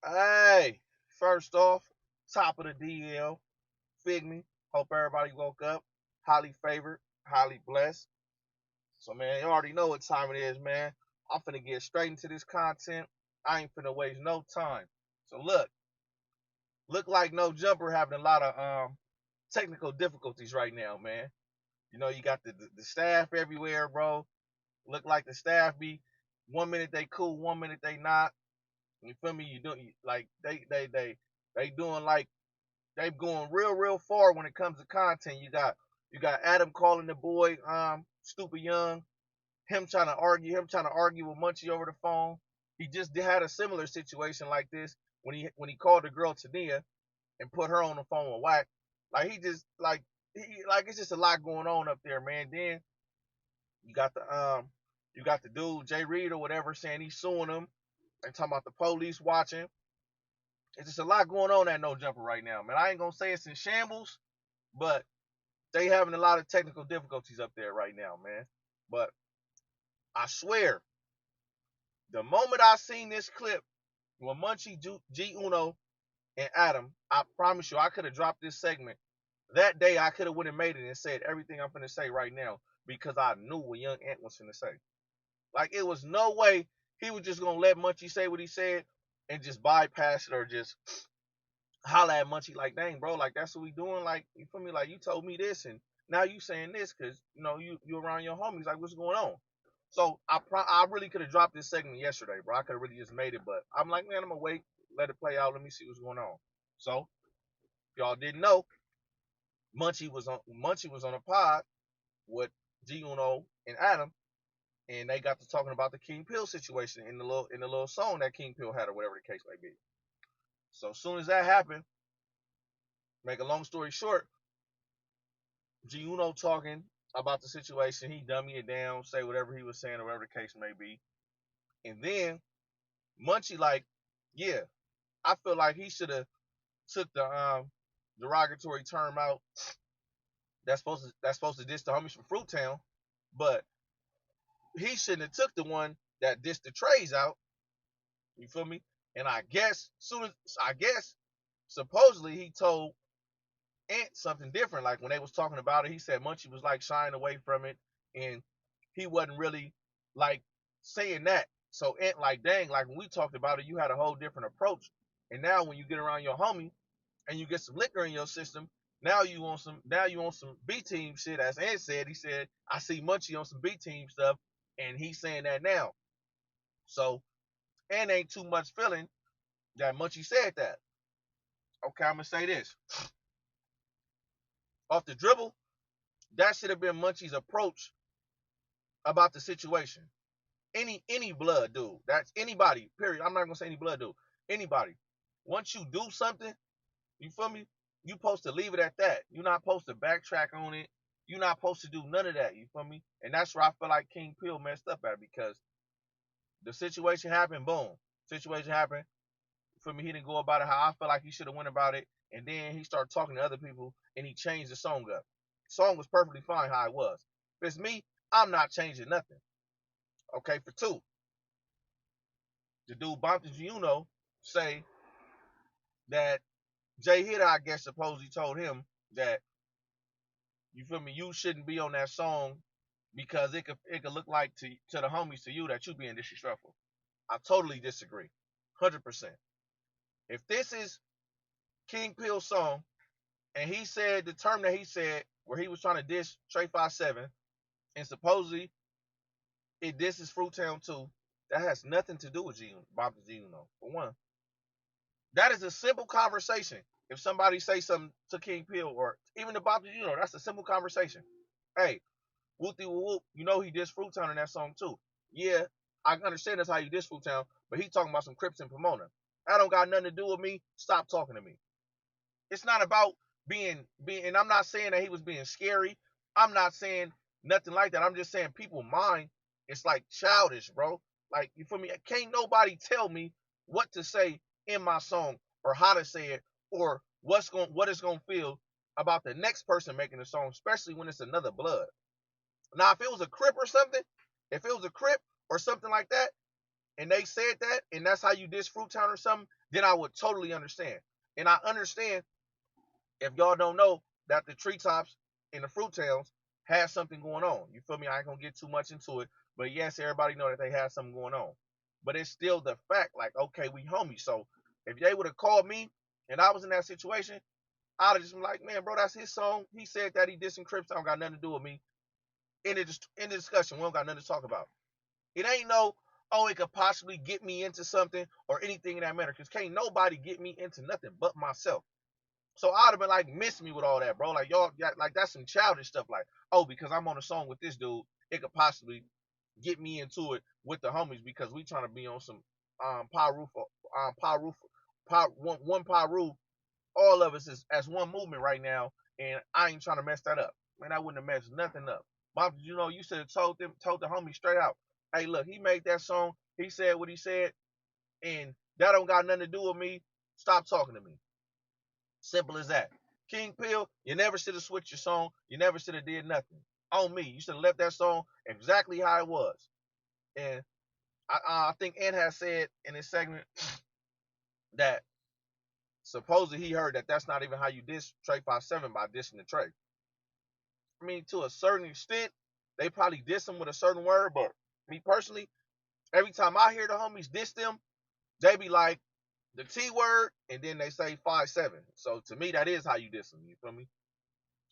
Hey, first off, top of the DL, fig me. Hope everybody woke up, highly favored, highly blessed. So, man, you already know what time it is, man. I'm finna get straight into this content. I ain't finna waste no time. So, look like No Jumper having a lot of technical difficulties right now, man. You know, you got the staff everywhere, bro. Look like the staff be 1 minute they cool, 1 minute they not. You feel me? You do like they doing like they going real far when it comes to content. You got Adam calling the boy stupid young, him trying to argue with Munchie over the phone. He just had a similar situation like this when he called the girl Tania and put her on the phone with Whack. Like he just like it's just a lot going on up there, man. Then you got the dude Jay Reed or whatever saying he's suing him and talking about the police watching. It's just a lot going on at No Jumper right now, man. I ain't gonna say it's in shambles, but they having a lot of technical difficulties up there right now, man. But I swear, the moment I seen this clip with Munchie G Uno and Adam, I promise you, I could have dropped this segment that day. I could have went and made it and said everything I'm finna say right now because I knew what Young Ant was finna say. Like it was no way he was just gonna let Munchie say what he said and just bypass it or just holla at Munchie like, dang, bro, like that's what we doing. Like, you feel me? Like you told me this and now you saying this because you around your homies. Like, what's going on? So I really could have dropped this segment yesterday, bro. I could have really just made it, but I'm like, man, I'm gonna wait, let it play out. Let me see what's going on. So if y'all didn't know, Munchie was on a pod with G Uno and Adam, and they got to talking about the King Pill situation in the little song that King Pill had or whatever the case may be. So as soon as that happened, make a long story short, G Uno talking about the situation. He dummy it down, say whatever he was saying, or whatever the case may be. And then Munchie like, yeah, I feel like he should have took the derogatory term out that's supposed to diss the homies from Fruit Town, but he shouldn't have took the one that dissed the Trays out. You feel me? And I guess supposedly he told Ant something different. Like when they was talking about it, he said Munchie was like shying away from it, and he wasn't really like saying that. So Ant like, dang, like when we talked about it, you had a whole different approach. And now when you get around your homie and you get some liquor in your system, now you on some B team shit. As Ant said, he said, I see Munchie on some B team stuff, and he's saying that now. So Ant ain't too much feeling that Munchie said that. Okay, I'm gonna say this. Off the dribble, that should have been Munchie's approach about the situation. Any blood dude. That's anybody. Period. I'm not gonna say any blood dude. Anybody. Once you do something, you feel me? You supposed to leave it at that. You're not supposed to backtrack on it. You're not supposed to do none of that. You feel me? And that's where I feel like King Peel messed up at because the situation happened. Boom. Situation happened. For me, he didn't go about it how I feel like he should have went about it. And then he started talking to other people and he changed the song up. The song was perfectly fine how it was. If it's me, I'm not changing nothing. Okay, for two, the dude Bompton, say that Jay Hitter, I guess, supposedly told him that you feel me, you shouldn't be on that song because it could look like to the homies to you that you being disrespectful. I totally disagree, 100%. If this is King Peel's song and he said the term that he said where he was trying to diss Trey 57 and supposedly this is Fruit Town too, that has nothing to do with Bompton G. For one, that is a simple conversation. If somebody say something to King Peel or even about that's a simple conversation. Hey, whoopty whoop, he dissed Fruit Town in that song too. Yeah, I understand that's how you diss Fruit Town, but he talking about some Crips and Pomona. That don't got nothing to do with me. Stop talking to me. It's not about being, and I'm not saying that he was being scary. I'm not saying nothing like that. I'm just saying people mind it's like childish, bro. Like you feel me? Can't nobody tell me what to say in my song or how to say it or what it's gonna feel about the next person making the song, especially when it's another blood. Now, if it was a Crip or something, if it was a Crip or something like that, and they said that, and that's how you diss Fruit Town or something, then I would totally understand. And I understand if y'all don't know that the treetops in the Fruit Towns had something going on. You feel me? I ain't gonna get too much into it, but yes, everybody know that they had something going on. But it's still the fact, like, okay, we homies. So if they would have called me and I was in that situation, I'd have just been like, man, bro, that's his song. He said that he dissing Crips. I don't got nothing to do with me. In the discussion, we don't got nothing to talk about. It ain't no, oh, it could possibly get me into something or anything in that matter. Cause can't nobody get me into nothing but myself. So I'd have been like, miss me with all that, bro. Like y'all, like that's some childish stuff. Like, oh, because I'm on a song with this dude, it could possibly get me into it with the homies because we trying to be on some power roof, one power roof. All of us is as one movement right now, and I ain't trying to mess that up. Man, I wouldn't have messed nothing up. Bob, you know, you should have told the homies straight out. Hey, look, he made that song. He said what he said, and that don't got nothing to do with me. Stop talking to me. Simple as that. King Pill, you never should have switched your song. You never should have did nothing. On me. You should have left that song exactly how it was. And I think Ant has said in his segment that supposedly he heard that that's not even how you diss Trey 57 by dissing the Trey. I mean, to a certain extent, they probably diss him with a certain word, but me personally, every time I hear the homies diss them, they be like the T word and then they say 5-7. So to me, that is how you diss them. You feel me?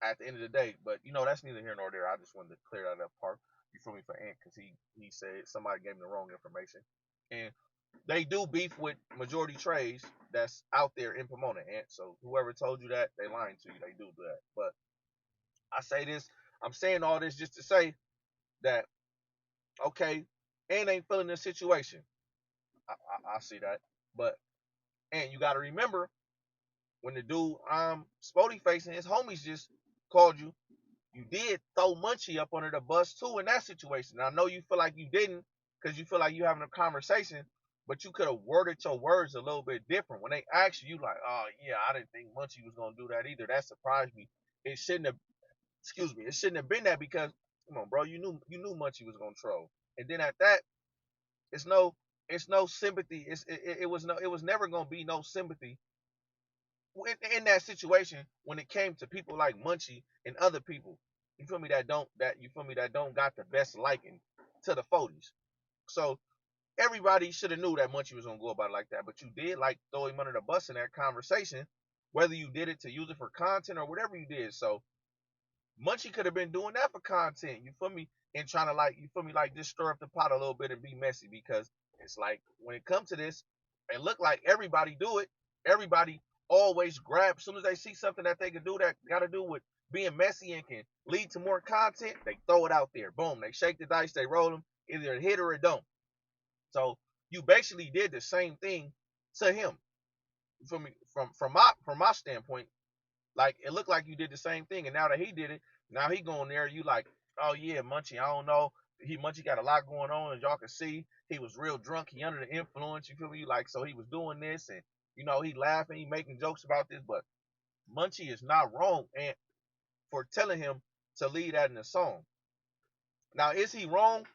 At the end of the day. But you know, that's neither here nor there. I just wanted to clear that up part. You feel me for Ant because he said somebody gave him the wrong information. And they do beef with majority trades that's out there in Pomona, Ant. So whoever told you that, they lying to you. They do that. But I say this, I'm saying all this just to say that okay, Ant ain't feeling this situation. I see that. But and you gotta remember when the dude Spody facing his homies just called you, you did throw Munchie up under the bus too in that situation. I know you feel like you didn't because you feel like you having a conversation, but you could have worded your words a little bit different. When they asked you, like, oh yeah, I didn't think Munchie was gonna do that either. That surprised me. It shouldn't have. Excuse me. It shouldn't have been that because come on, bro, you knew Munchie was gonna troll. And then at that, it's no it's no sympathy. It was never gonna be no sympathy in that situation when it came to people like Munchie and other people, you feel me, that don't got the best liking to the 40s. So everybody should have knew that Munchie was gonna go about it like that, but you did like throw him under the bus in that conversation, whether you did it to use it for content or whatever you did. So Munchie could have been doing that for content, you feel me, and trying to like you feel me like just stir up the pot a little bit and be messy because it's like when it comes to this, it look like everybody do it. Everybody always grab as soon as they see something that they can do that got to do with being messy and can lead to more content, they throw it out there. Boom, they shake the dice, they roll them, either it hit or it don't. So you basically did the same thing to him. From me, from my standpoint, like it looked like you did the same thing, and now that he did it, now he going there. You like, oh yeah, Munchie. I don't know. Munchie got a lot going on, as y'all can see. He was real drunk. He under the influence. You feel me? Like so, he was doing this, and you know he laughing, he making jokes about this. But Munchie is not wrong, and for telling him to leave that in the song. Now, is he wrong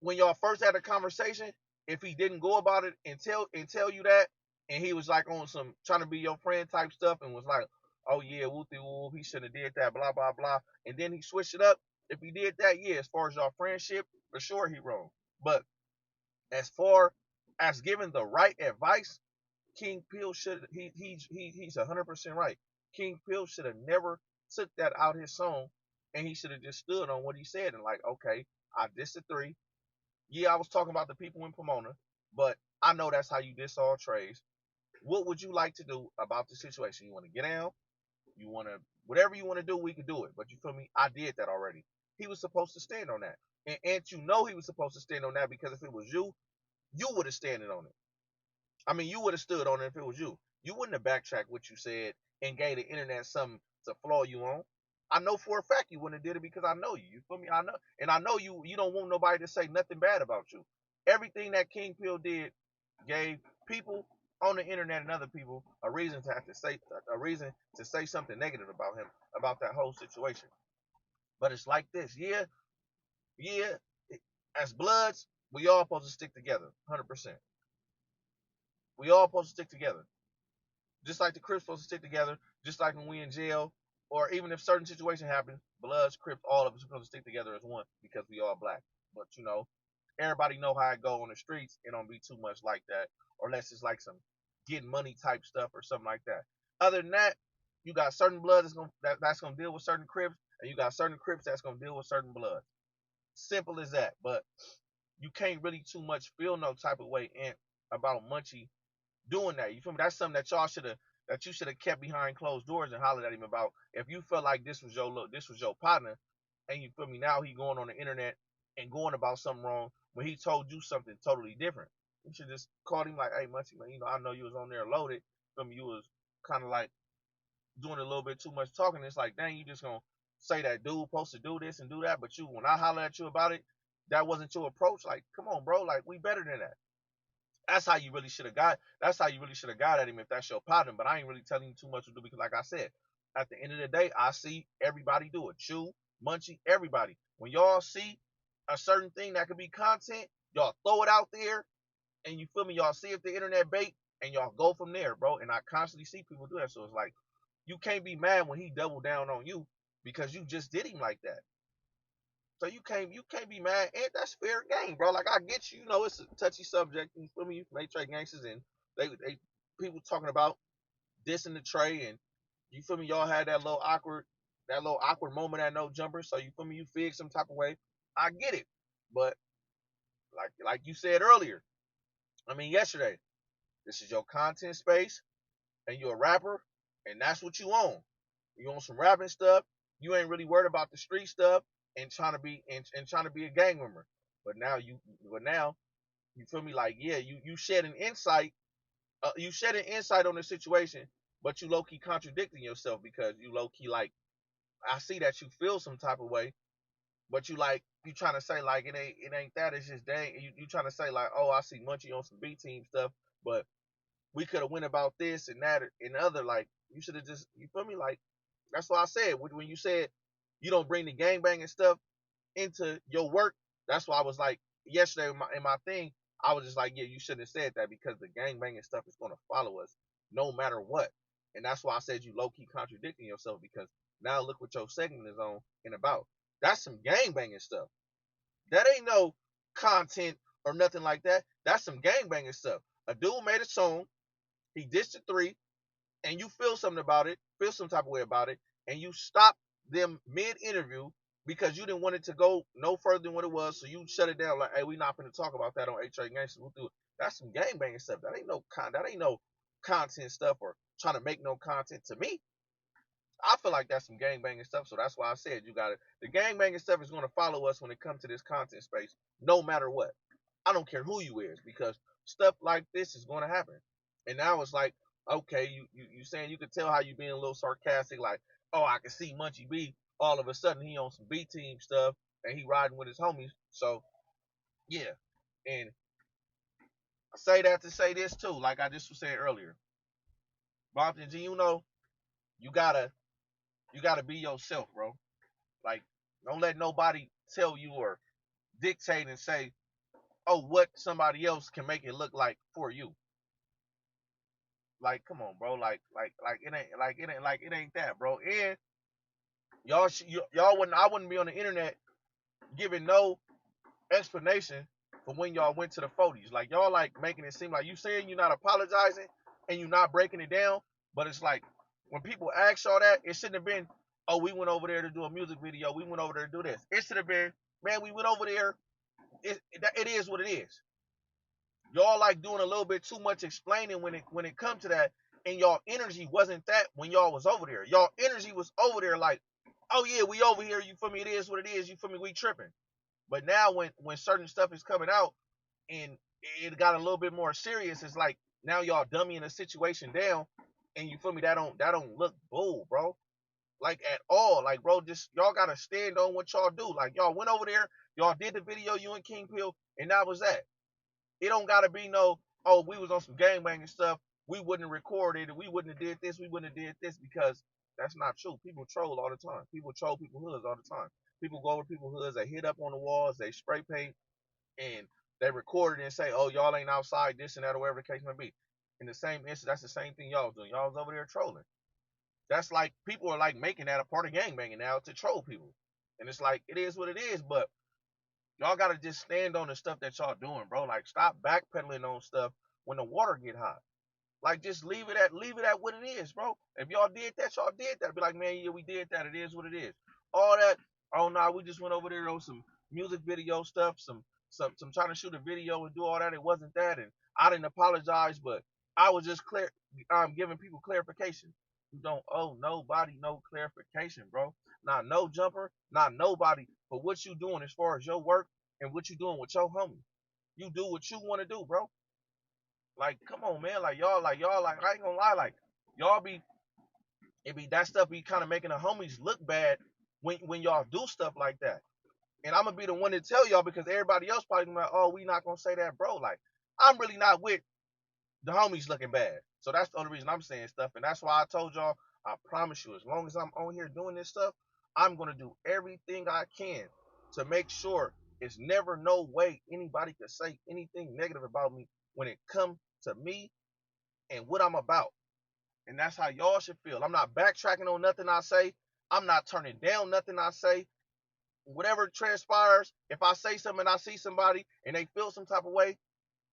when y'all first had a conversation? If he didn't go about it and tell you that, and he was like on some trying to be your friend type stuff, and was like, oh yeah, whoopty whoop, he shouldn't have did that, blah blah blah, and then he switched it up. If he did that, yeah, as far as y'all friendship, for sure he wrong. But as far as giving the right advice, King Peel should he's 100% right. King Peel should have never took that out his song, and he should have just stood on what he said and like, okay, I dissed the three. Yeah, I was talking about the people in Pomona, but I know that's how you diss all trades. What would you like to do about the situation? You want to get down? You want to whatever you want to do, we can do it. But you feel me? I did that already. He was supposed to stand on that, and you know he was supposed to stand on that because if it was you, you would have standed on it. I mean, you would have stood on it if it was you. You wouldn't have backtracked what you said and gave the internet something to flaw you on. I know for a fact you wouldn't have did it because I know you. You feel me? I know, and I know you. You don't want nobody to say nothing bad about you. Everything that King Pill did gave people on the internet and other people a reason to have to say a reason to say something negative about him about that whole situation. But it's like this, yeah, yeah. As Bloods, We all supposed to stick together, 100%. We all supposed to stick together. Just like the Crips supposed to stick together, just like when we in jail, or even if certain situation happens, Bloods, Crips, all of us are supposed to stick together as one because we all black. But everybody know how it go on the streets. It don't be too much like that, or unless it's like some getting money type stuff or something like that. Other than that, you got certain blood that's gonna deal with certain Crips, and you got certain Crips that's gonna deal with certain bloods. Simple as that. But you can't really too much feel no type of way about Munchie doing that. You feel me? That's something that you should have kept behind closed doors and hollered at him about. If you felt like this was your partner, and you feel me, now he going on the internet and going about something wrong when he told you something totally different. You should just call him like, hey Munchie, man, I know you was on there loaded. Feel me, you was kind of like doing a little bit too much talking. It's like, dang, you just gonna say that dude supposed to do this and do that, but when I holler at you about it, that wasn't your approach. Like, come on, bro, like we better than that. That's how you really should have got. That's how you really should have got at him if that's your partner. But I ain't really telling you too much to do because, like I said, at the end of the day, I see everybody do it. Chew, Munchie, everybody. When y'all see a certain thing that could be content, y'all throw it out there, and you feel me. Y'all see if the internet bait, and y'all go from there, bro. And I constantly see people do that. So it's like you can't be mad when he doubled down on you because you just did him like that. So you can't be mad, and that's fair game, bro. Like I get you, it's a touchy subject. You feel me? They trade gangsters, and they people talking about dissing the Trey, and you feel me? Y'all had that little awkward moment at No Jumper. So you feel me? You feel some type of way. I get it, but like you said earlier, I mean yesterday, this is your content space, and you're a rapper, and that's what you own. You own some rapping stuff. You ain't really worried about the street stuff and trying to be a gang member. But now you feel me? Like yeah, you shed an insight. You shed an insight on the situation, but you low key contradicting yourself because you low key like I see that you feel some type of way, but you trying to say like it ain't that. It's just dang. You trying to say like oh I see Munchie on some B team stuff, but we could have went about this and that and other. Like you should have just you feel me? Like that's what I said when you said you don't bring the gangbanging stuff into your work. That's why I was like yesterday in my thing. I was just like, yeah, you shouldn't have said that because the gangbanging stuff is going to follow us no matter what. And that's why I said you low key contradicting yourself because now look what your segment is on and about. That's some gangbanging stuff. That ain't no content or nothing like that. That's some gangbanging stuff. A dude made a song. He dissed the three and you feel something about it, feel some type of way about it, and you stop them mid interview because you didn't want it to go no further than what it was, so you shut it down like, hey, we not gonna talk about that on HA Gangsters. We'll do it. That's some gangbanging stuff. That ain't no content stuff or trying to make no content to me. I feel like that's some gangbanging stuff, so that's why I said you got it. The gangbanging stuff is gonna follow us when it comes to this content space, no matter what. I don't care who you is because stuff like this is gonna happen. And now it's like, okay, you saying you could tell how you being a little sarcastic, like, oh, I can see Munchie B. All of a sudden he on some B team stuff and he riding with his homies. So yeah, and I say that to say this too, like I just was saying earlier, Bompton G, you gotta be yourself, bro. Like, don't let nobody tell you or dictate and say, oh, what somebody else can make it look like for you. Like, come on, bro. Like it ain't that, bro. And y'all wouldn't I wouldn't be on the internet giving no explanation for when y'all went to the 40s. Like y'all like making it seem like you saying you're not apologizing and you're not breaking it down, but it's like when people ask y'all that, it shouldn't have been, oh, we went over there to do a music video, we went over there to do this. It should have been, man, we went over there. It is what it is. Y'all like doing a little bit too much explaining when it comes to that, and y'all energy wasn't that when y'all was over there. Y'all energy was over there like, oh yeah, we over here. You feel me? It is what it is. You feel me? We tripping. But now when certain stuff is coming out and it got a little bit more serious, it's like now y'all dummying the situation down, and you feel me? That don't look bull, bro. Like at all. Like bro, just y'all gotta stand on what y'all do. Like y'all went over there, y'all did the video, you and King Pill, and that was that. It don't gotta be no, oh, we was on some gangbanging stuff. We wouldn't have recorded it. We wouldn't have did this. We wouldn't have did this because that's not true. People troll all the time. People troll people hoods all the time. People go over people's hoods. They hit up on the walls. They spray paint, and They record it and say, oh, y'all ain't outside this and that or whatever the case may be. In the same instance, that's the same thing y'all doing. Y'all was over there trolling. That's like people are like making that a part of gangbanging now to troll people. And it's like, it is what it is, but y'all gotta just stand on the stuff that y'all doing, bro. Like stop backpedaling on stuff when the water get hot. Like just leave it at what it is, bro. If y'all did that, y'all did that. Be like, man, yeah, we did that. It is what it is. All that, oh nah, we just went over there on some music video stuff, some trying to shoot a video and do all that. It wasn't that, and I didn't apologize, but I was just giving people clarification. You don't owe nobody no clarification, bro. Not no jumper, not nobody. But what you doing as far as your work and what you doing with your homie. You do what you want to do, bro. Like, come on, man. Like y'all, I ain't gonna lie, like y'all that stuff be kind of making the homies look bad when y'all do stuff like that. And I'm gonna be the one to tell y'all because everybody else probably gonna be like, oh, we not gonna say that, bro. Like, I'm really not with the homies looking bad. So that's the only reason I'm saying stuff. And that's why I told y'all, I promise you, as long as I'm on here doing this stuff, I'm gonna do everything I can to make sure it's never no way anybody could say anything negative about me when it comes to me and what I'm about. And that's how y'all should feel. I'm not backtracking on nothing I say. I'm not turning down nothing I say. Whatever transpires, if I say something and I see somebody and they feel some type of way,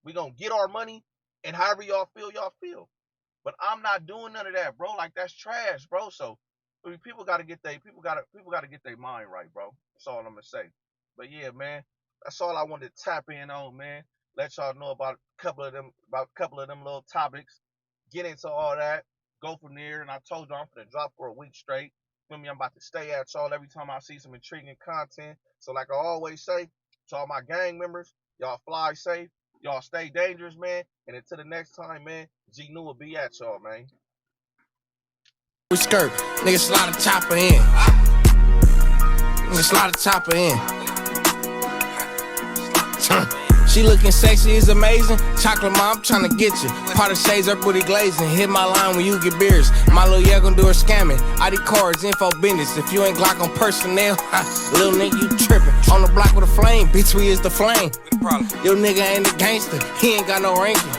we gonna get our money, and however y'all feel. But I'm not doing none of that, bro. Like that's trash, bro. So I mean, people gotta get their mind right, bro. That's all I'm gonna say. But yeah, man, that's all I wanted to tap in on, man. Let y'all know about a couple of them little topics. Get into all that. Go from there. And I told you I'm gonna drop for a week straight. Feel me? I'm about to stay at y'all every time I see some intriguing content. So like I always say to all my gang members, y'all fly safe. Y'all stay dangerous, man. And until the next time, man, G New will be at y'all, man. We skirt. Nigga slide a chopper in. Nigga slide a chopper in. She looking sexy, is amazing. Chocolate mom, tryna get you. Part of shades, her booty glazing. Hit my line when you get beers. My little yeah gon' do her scamming. ID cards, info business. If you ain't Glock on personnel, little nigga, you trippin'. On the block with a flame, bitch, we is the flame. Your nigga ain't a gangster, he ain't got no ranking.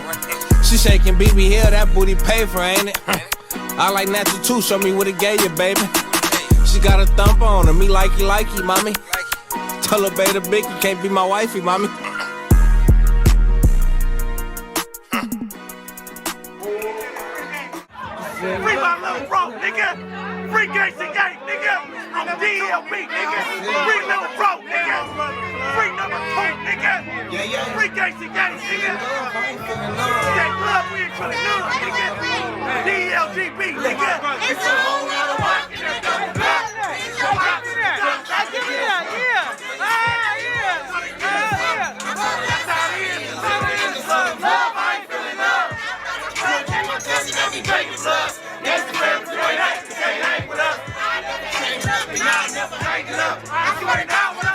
She shaking BB Hill, that booty paid for, ain't it? I like natural too, show me what it gave you, baby. She got a thump on her, me likey, mommy. Tell her, baby, big, you can't be my wifey, mommy. Free my little bro, nigga. Free Gangsta Gang, nigga. I'm DLB, nigga. Free little bro, nigga. Free number 2, nigga. Free Gangsta Gang, nigga. That love, we ain't tryna love, nigga. DLGB, nigga. It's a whole lot of work in there, though. Instagram, you ain't hang with us. Y'all never hang it up. I swear now.